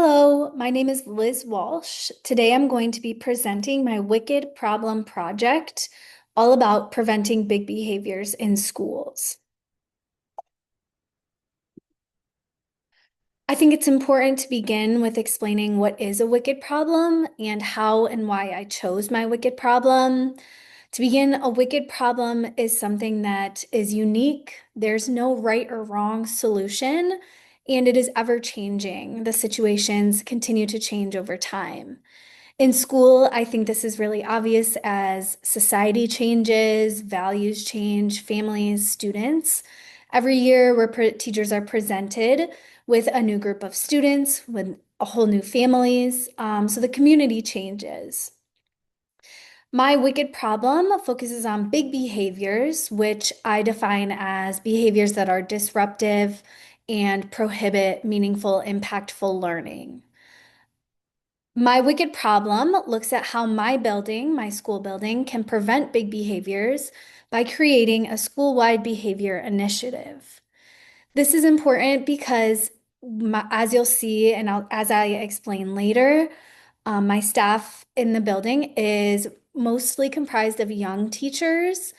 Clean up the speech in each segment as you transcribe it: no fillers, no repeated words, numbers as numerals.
Hello, my name is Liz Walsh. Today I'm going to be presenting my Wicked Problem project, all about preventing big behaviors in schools. I think it's important to begin with explaining what is a wicked problem and how and why I chose my wicked problem. To begin, a wicked problem is something that is unique. There's no right or wrong solution, and it is ever changing. The situations continue to change over time. In school, I think this is really obvious as society changes, values change, families, students. Every year, teachers are presented with a new group of students, with a whole new families. So the community changes. My wicked problem focuses on big behaviors, which I define as behaviors that are disruptive and prohibit meaningful, impactful learning. My wicked problem looks at how my building, my school building, can prevent big behaviors by creating a school-wide behavior initiative. This is important because, as you'll see, and as I explain later, my staff in the building is mostly comprised of young teachers.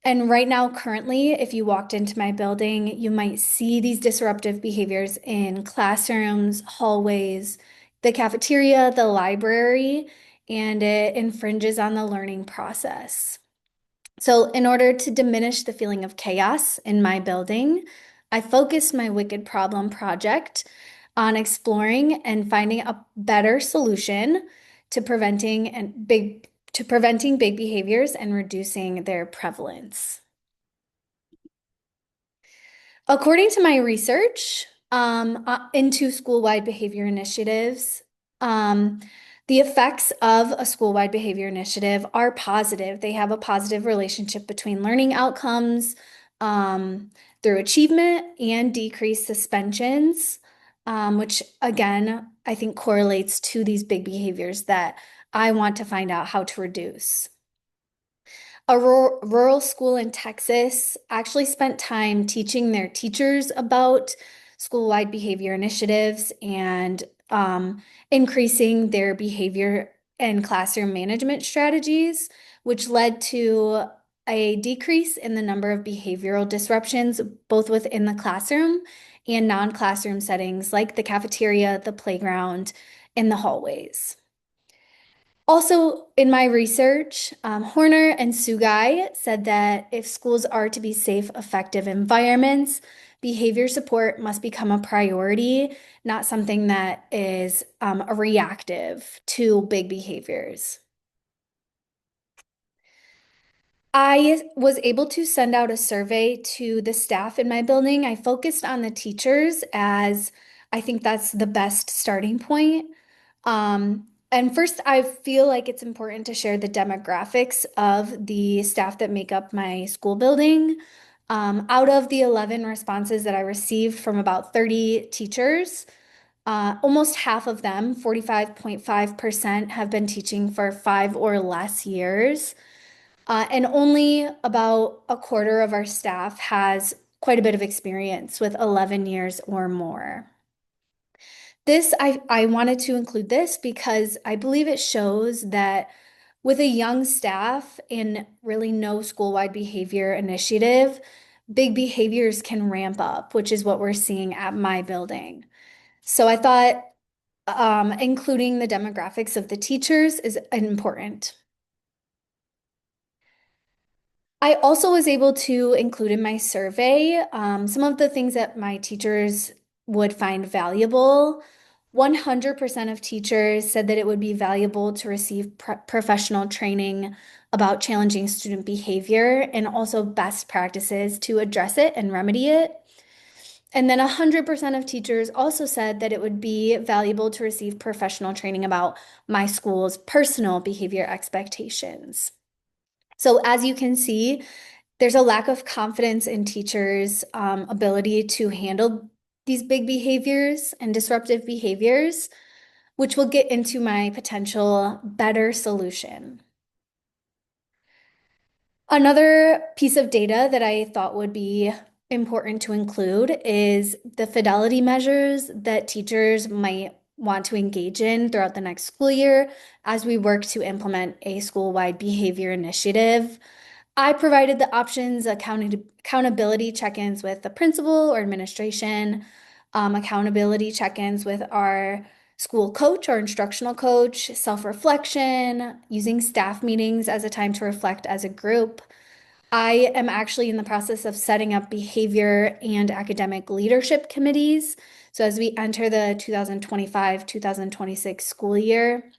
And right now, currently, if you walked into my building, you might see these disruptive behaviors in classrooms, hallways, the cafeteria, the library, and it infringes on the learning process. So, in order to diminish the feeling of chaos in my building, I focused my Wicked Problem project on exploring and finding a better solution to preventing big behaviors and reducing their prevalence. According to my research into school-wide behavior initiatives, um, the effects of a school-wide behavior initiative are positive. They have a positive relationship between learning outcomes through achievement and decreased suspensions, which again, I think correlates to these big behaviors that I want to find out how to reduce. A rural school in Texas actually spent time teaching their teachers about school-wide behavior initiatives and increasing their behavior and classroom management strategies, which led to a decrease in the number of behavioral disruptions, both within the classroom and non-classroom settings like the cafeteria, the playground, and the hallways. Also, in my research, Horner and Sugai said that if schools are to be safe, effective environments, behavior support must become a priority, not something that is a reactive to big behaviors. I was able to send out a survey to the staff in my building. I focused on the teachers as I think that's the best starting point. And first, I feel like it's important to share the demographics of the staff that make up my school building. Out of the 11 responses that I received from about 30 teachers, almost half of them, 45.5%, have been teaching for 5 or less years. And only about a quarter of our staff has quite a bit of experience with 11 years or more. I wanted to include this because I believe it shows that with a young staff and really no school-wide behavior initiative, big behaviors can ramp up, which is what we're seeing at my building. So I thought including the demographics of the teachers is important. I also was able to include in my survey some of the things that my teachers would find valuable. 100% of teachers said that it would be valuable to receive professional training about challenging student behavior and also best practices to address it and remedy it. And then 100% of teachers also said that it would be valuable to receive professional training about my school's personal behavior expectations. So as you can see, there's a lack of confidence in teachers' ability to handle these big behaviors and disruptive behaviors, which will get into my potential better solution. Another piece of data that I thought would be important to include is the fidelity measures that teachers might want to engage in throughout the next school year as we work to implement a school-wide behavior initiative. I provided the options, accountability check-ins with the principal or administration, accountability check-ins with our school coach or instructional coach, self-reflection, using staff meetings as a time to reflect as a group. I am actually in the process of setting up behavior and academic leadership committees. So as we enter the 2025-2026 school year,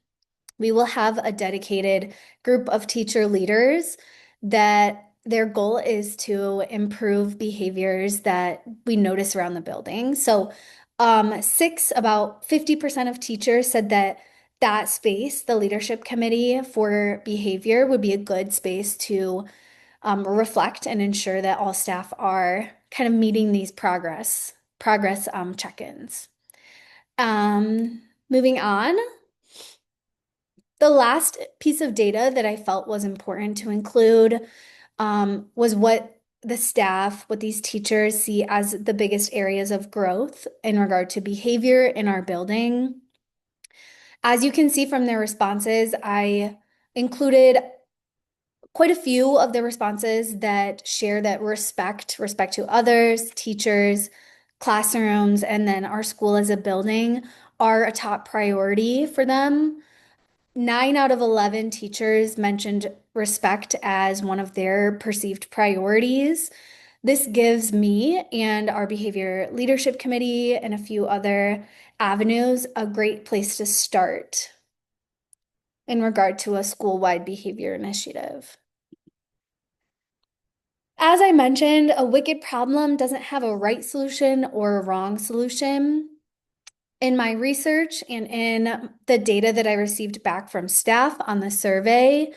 we will have a dedicated group of teacher leaders that their goal is to improve behaviors that we notice around the building. So about 50% of teachers said that space, the leadership committee for behavior, would be a good space to reflect and ensure that all staff are kind of meeting these progress check-ins. Moving on, the last piece of data that I felt was important to include was what these teachers see as the biggest areas of growth in regard to behavior in our building. As you can see from their responses, I included quite a few of the responses that share that respect to others, teachers, classrooms, and then our school as a building are a top priority for them. 9 out of 11 teachers mentioned respect as one of their perceived priorities. This gives me and our behavior leadership committee and a few other avenues a great place to start in regard to a school-wide behavior initiative. As I mentioned, a wicked problem doesn't have a right solution or a wrong solution. In my research and in the data that I received back from staff on the survey,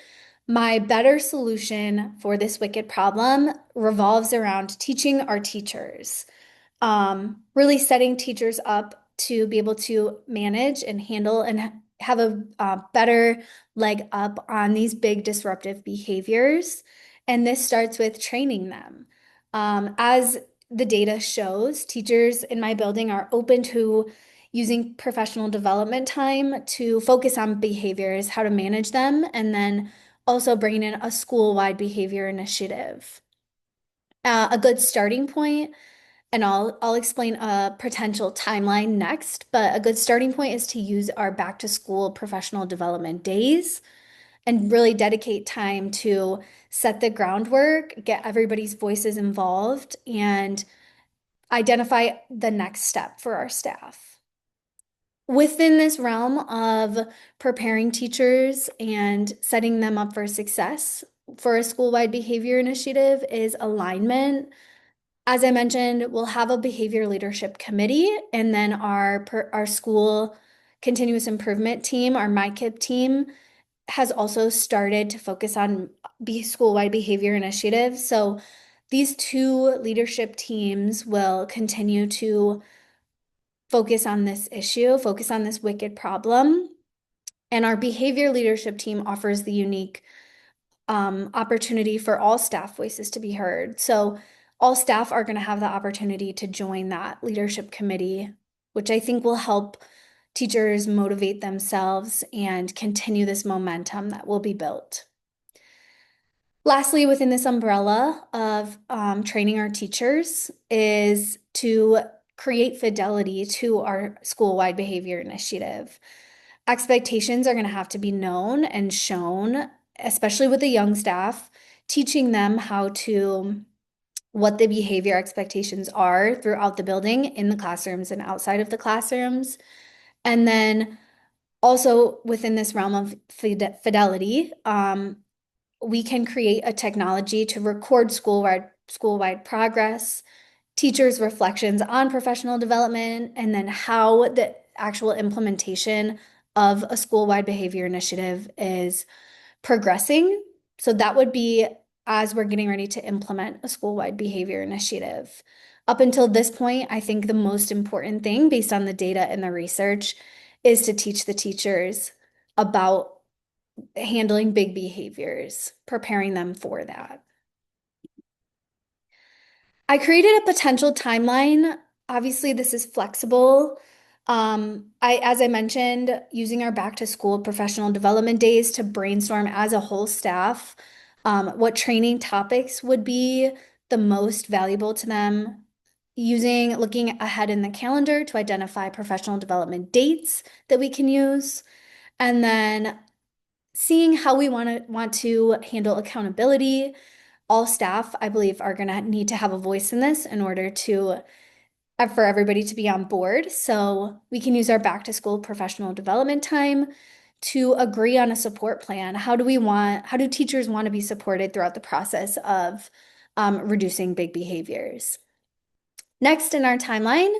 my better solution for this wicked problem revolves around teaching our teachers, really setting teachers up to be able to manage and handle and have a better leg up on these big disruptive behaviors. And this starts with training them. As the data shows, teachers in my building are open to using professional development time to focus on behaviors, how to manage them, and then also bringing in a school-wide behavior initiative. A good starting point, and I'll explain a potential timeline next, but a good starting point is to use our back to school professional development days and really dedicate time to set the groundwork, get everybody's voices involved, and identify the next step for our staff. Within this realm of preparing teachers and setting them up for success for a school-wide behavior initiative is alignment. As I mentioned, we'll have a behavior leadership committee, and then our school continuous improvement team, our MyKIP team, has also started to focus on school-wide behavior initiatives. So these two leadership teams will continue to focus on this issue, focus on this wicked problem. And our behavior leadership team offers the unique opportunity for all staff voices to be heard. So all staff are going to have the opportunity to join that leadership committee, which I think will help teachers motivate themselves and continue this momentum that will be built. Lastly, within this umbrella of training our teachers is to create fidelity to our school-wide behavior initiative. Expectations are going to have to be known and shown, especially with the young staff, teaching them what the behavior expectations are throughout the building, in the classrooms and outside of the classrooms. And then also within this realm of fidelity, we can create a technology to record school-wide progress, teachers' reflections on professional development, and then how the actual implementation of a school-wide behavior initiative is progressing. So that would be as we're getting ready to implement a school-wide behavior initiative. Up until this point, I think the most important thing based on the data and the research is to teach the teachers about handling big behaviors, preparing them for that. I created a potential timeline. Obviously, this is flexible. As I mentioned, using our back to school professional development days to brainstorm as a whole staff, what training topics would be the most valuable to them, looking ahead in the calendar to identify professional development dates that we can use, and then seeing how we want to handle accountability. All staff, I believe, are going to need to have a voice in this in order to for everybody to be on board. So we can use our back to school professional development time to agree on a support plan. How do teachers want to be supported throughout the process of reducing big behaviors? Next in our timeline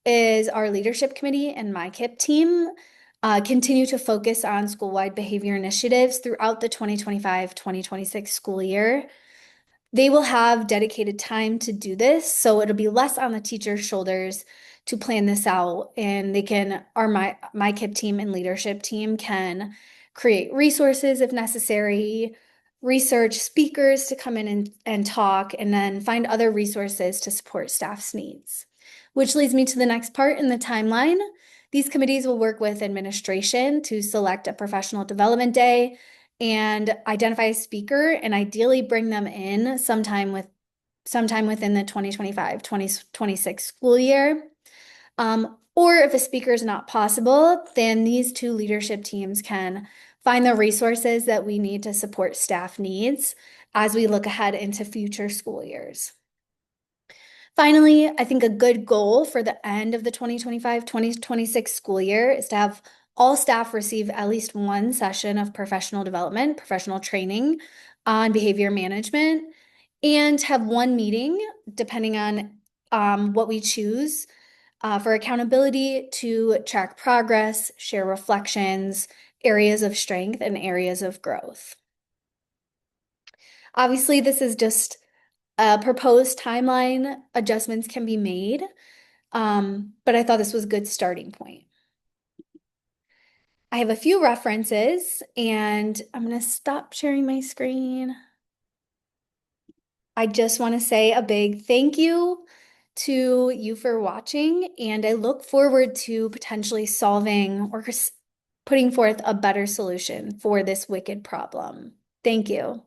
is our leadership committee and my CIP team continue to focus on school-wide behavior initiatives throughout the 2025-2026 school year. They will have dedicated time to do this, so it'll be less on the teacher's shoulders to plan this out, and my KIP team and leadership team can create resources if necessary, research speakers to come in and talk, and then find other resources to support staff's needs. Which leads me to the next part in the timeline. These committees will work with administration to select a professional development day and identify a speaker and ideally bring them in sometime within the 2025-2026 school year. Or if a speaker is not possible, then these two leadership teams can find the resources that we need to support staff needs as we look ahead into future school years. Finally, I think a good goal for the end of the 2025-2026 school year is to have all staff receive at least one session of professional development, professional training on behavior management, and have one meeting, depending on what we choose, for accountability to track progress, share reflections, areas of strength, and areas of growth. Obviously, this is just a proposed timeline. Adjustments can be made, but I thought this was a good starting point. I have a few references, and I'm going to stop sharing my screen. I just want to say a big thank you to you for watching, and I look forward to potentially solving or putting forth a better solution for this wicked problem. Thank you.